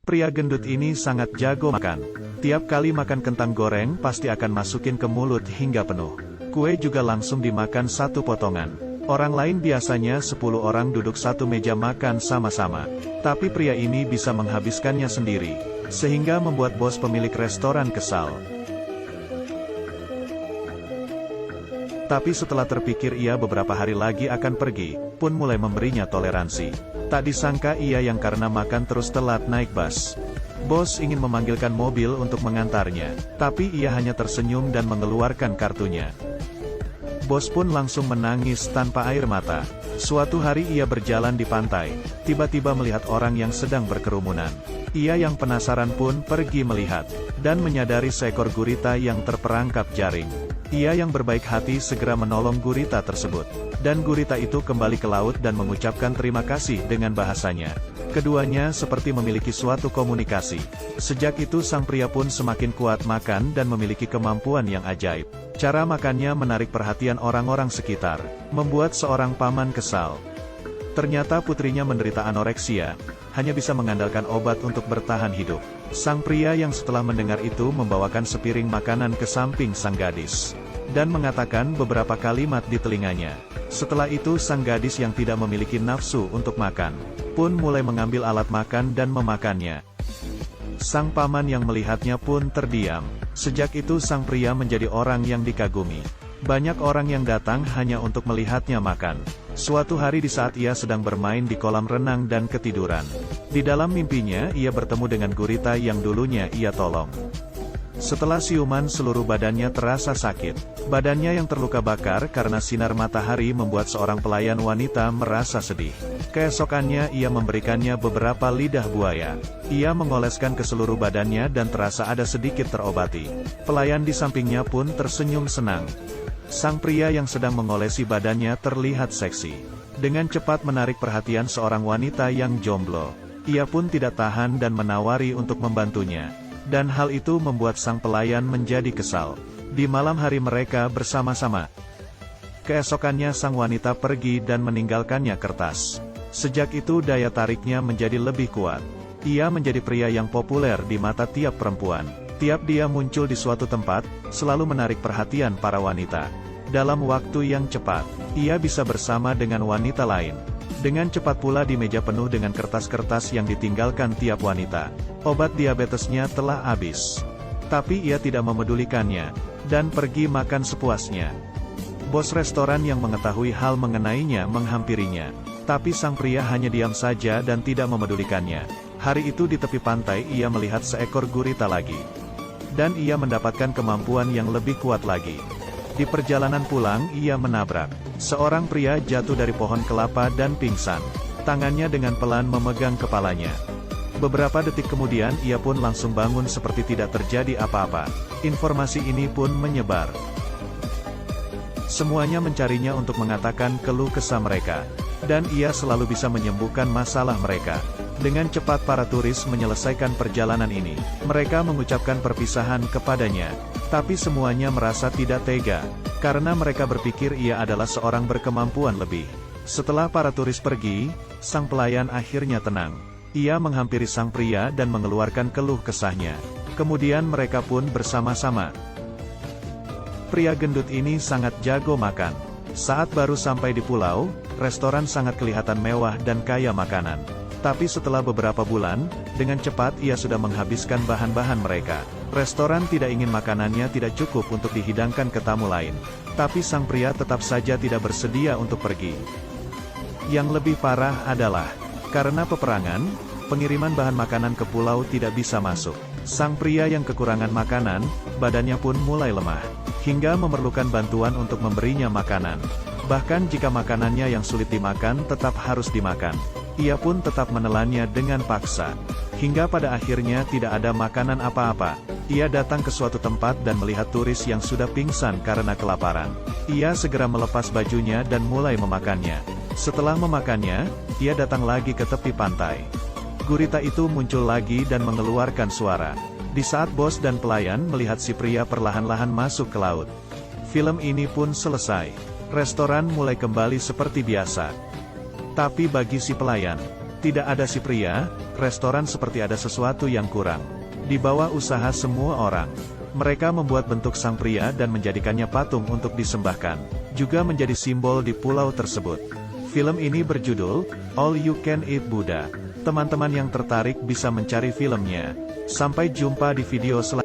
Pria gendut ini sangat jago makan. Tiap kali makan kentang goreng pasti akan masukin ke mulut hingga penuh. Kue juga langsung dimakan satu potongan. Orang lain biasanya 10 orang duduk satu meja makan sama-sama. Tapi pria ini bisa menghabiskannya sendiri. Sehingga membuat bos pemilik restoran kesal. Tapi setelah terpikir ia beberapa hari lagi akan pergi, pun mulai memberinya toleransi. Tak disangka ia yang karena makan terus telat naik bus. Bos ingin memanggilkan mobil untuk mengantarnya, tapi ia hanya tersenyum dan mengeluarkan kartunya. Bos pun langsung menangis tanpa air mata. Suatu hari ia berjalan di pantai, tiba-tiba melihat orang yang sedang berkerumunan. Ia yang penasaran pun pergi melihat, dan menyadari seekor gurita yang terperangkap jaring. Ia yang berbaik hati segera menolong gurita tersebut. Dan gurita itu kembali ke laut dan mengucapkan terima kasih dengan bahasanya. Keduanya seperti memiliki suatu komunikasi. Sejak itu sang pria pun semakin kuat makan dan memiliki kemampuan yang ajaib. Cara makannya menarik perhatian orang-orang sekitar, membuat seorang paman kesal. Ternyata putrinya menderita anoreksia, hanya bisa mengandalkan obat untuk bertahan hidup. Sang pria yang setelah mendengar itu membawakan sepiring makanan ke samping sang gadis. Dan mengatakan beberapa kalimat di telinganya. Setelah itu sang gadis yang tidak memiliki nafsu untuk makan, pun mulai mengambil alat makan dan memakannya. Sang paman yang melihatnya pun terdiam. Sejak itu sang pria menjadi orang yang dikagumi. Banyak orang yang datang hanya untuk melihatnya makan. Suatu hari di saat ia sedang bermain di kolam renang dan ketiduran. Di dalam mimpinya ia bertemu dengan gurita yang dulunya ia tolong. Setelah siuman seluruh badannya terasa sakit. Badannya yang terluka bakar karena sinar matahari membuat seorang pelayan wanita merasa sedih. Keesokannya ia memberikannya beberapa lidah buaya. Ia mengoleskan ke seluruh badannya dan terasa ada sedikit terobati. Pelayan di sampingnya pun tersenyum senang. Sang pria yang sedang mengolesi badannya terlihat seksi. Dengan cepat menarik perhatian seorang wanita yang jomblo. Ia pun tidak tahan dan menawari untuk membantunya. Dan hal itu membuat sang pelayan menjadi kesal. Di malam hari mereka bersama-sama. Keesokannya sang wanita pergi dan meninggalkannya kertas. Sejak itu daya tariknya menjadi lebih kuat. Ia menjadi pria yang populer di mata tiap perempuan. Tiap dia muncul di suatu tempat, selalu menarik perhatian para wanita. Dalam waktu yang cepat, ia bisa bersama dengan wanita lain. Dengan cepat pula di meja penuh dengan kertas-kertas yang ditinggalkan tiap wanita. Obat diabetesnya telah habis. Tapi ia tidak memedulikannya, dan pergi makan sepuasnya. Bos restoran yang mengetahui hal mengenainya menghampirinya. Tapi sang pria hanya diam saja dan tidak memedulikannya. Hari itu di tepi pantai ia melihat seekor gurita lagi. Dan ia mendapatkan kemampuan yang lebih kuat lagi. Di perjalanan pulang ia menabrak. Seorang pria jatuh dari pohon kelapa dan pingsan. Tangannya dengan pelan memegang kepalanya. Beberapa detik kemudian ia pun langsung bangun seperti tidak terjadi apa-apa. Informasi ini pun menyebar. Semuanya mencarinya untuk mengatakan keluh kesah mereka. Dan ia selalu bisa menyembuhkan masalah mereka. Dengan cepat para turis menyelesaikan perjalanan ini. Mereka mengucapkan perpisahan kepadanya. Tapi semuanya merasa tidak tega. Karena mereka berpikir ia adalah seorang berkemampuan lebih. Setelah para turis pergi, sang pelayan akhirnya tenang. Ia menghampiri sang pria dan mengeluarkan keluh kesahnya. Kemudian mereka pun bersama-sama. Pria gendut ini sangat jago makan. Saat baru sampai di pulau, restoran sangat kelihatan mewah dan kaya makanan. Tapi setelah beberapa bulan, dengan cepat ia sudah menghabiskan bahan-bahan mereka. Restoran tidak ingin makanannya tidak cukup untuk dihidangkan ke tamu lain. Tapi sang pria tetap saja tidak bersedia untuk pergi. Yang lebih parah adalah, karena peperangan, pengiriman bahan makanan ke pulau tidak bisa masuk. Sang pria yang kekurangan makanan, badannya pun mulai lemah. Hingga memerlukan bantuan untuk memberinya makanan. Bahkan jika makanannya yang sulit dimakan tetap harus dimakan. Ia pun tetap menelannya dengan paksa. Hingga pada akhirnya tidak ada makanan apa-apa. Ia datang ke suatu tempat dan melihat turis yang sudah pingsan karena kelaparan. Ia segera melepas bajunya dan mulai memakannya. Setelah memakannya, ia datang lagi ke tepi pantai. Gurita itu muncul lagi dan mengeluarkan suara. Di saat bos dan pelayan melihat si pria perlahan-lahan masuk ke laut. Film ini pun selesai. Restoran mulai kembali seperti biasa. Tapi bagi si pelayan, Tidak ada si pria, restoran seperti ada sesuatu yang kurang. Di bawah usaha semua orang. Mereka membuat bentuk sang pria dan menjadikannya patung untuk disembahkan. Juga menjadi simbol di pulau tersebut. Film ini berjudul, All You Can Eat Buddha. Teman-teman yang tertarik bisa mencari filmnya. Sampai jumpa di video selanjutnya.